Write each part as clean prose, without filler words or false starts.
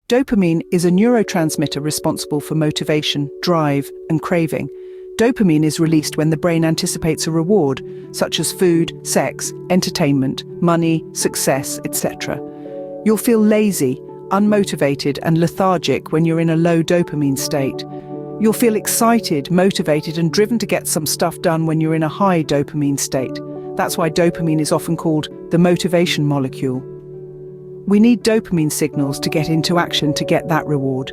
Dopamine is a neurotransmitter responsible for motivation, drive, and craving. Dopamine is released when the brain anticipates a reward, such as food, sex, entertainment, money, success, etc. You'll feel lazy, unmotivated, and lethargic when you're in a low dopamine state. You'll feel excited, motivated, and driven to get some stuff done when you're in a high dopamine state. That's why dopamine is often called the motivation molecule. We need dopamine signals to get into action to get that reward,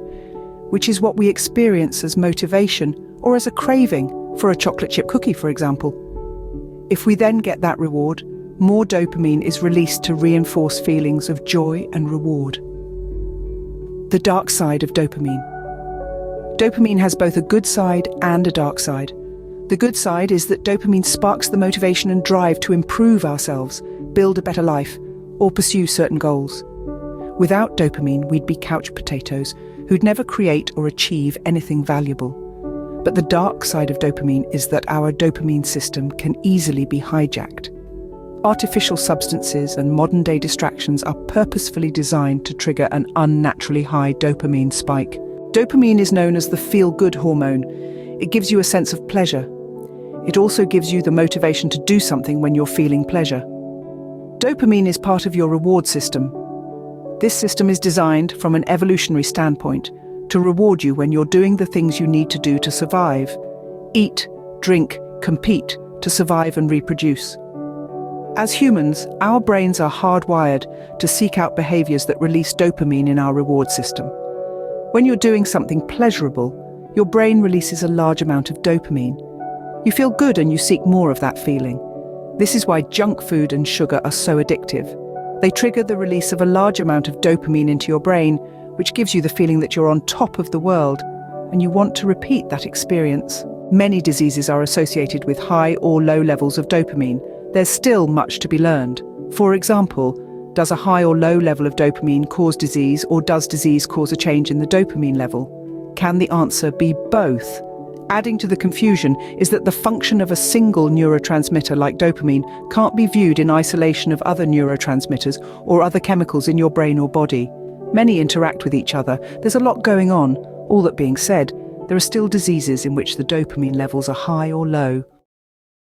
which is what we experience as motivation or as a craving for a chocolate chip cookie, for example. If we then get that reward, more dopamine is released to reinforce feelings of joy and reward. The dark side of dopamine. Dopamine has both a good side and a dark side. The good side is that dopamine sparks the motivation and drive to improve ourselves, build a better life, or pursue certain goals. Without dopamine, we'd be couch potatoes who'd never create or achieve anything valuable. But the dark side of dopamine is that our dopamine system can easily be hijacked. Artificial substances and modern-day distractions are purposefully designed to trigger an unnaturally high dopamine spike. Dopamine is known as the feel-good hormone. It gives you a sense of pleasure. It also gives you the motivation to do something when you're feeling pleasure. Dopamine is part of your reward system. This system is designed from an evolutionary standpoint to reward you when you're doing the things you need to do to survive. Eat, drink, compete to survive and reproduce. As humans, our brains are hardwired to seek out behaviors that release dopamine in our reward system. When you're doing something pleasurable, your brain releases a large amount of dopamine. You feel good and you seek more of that feeling. This is why junk food and sugar are so addictive. They trigger the release of a large amount of dopamine into your brain, which gives you the feeling that you're on top of the world, and you want to repeat that experience. Many diseases are associated with high or low levels of dopamine. There's still much to be learned. For example, does a high or low level of dopamine cause disease, or does disease cause a change in the dopamine level? Can the answer be both? Adding to the confusion is that the function of a single neurotransmitter like dopamine can't be viewed in isolation of other neurotransmitters or other chemicals in your brain or body. Many interact with each other. There's a lot going on. All that being said, there are still diseases in which the dopamine levels are high or low.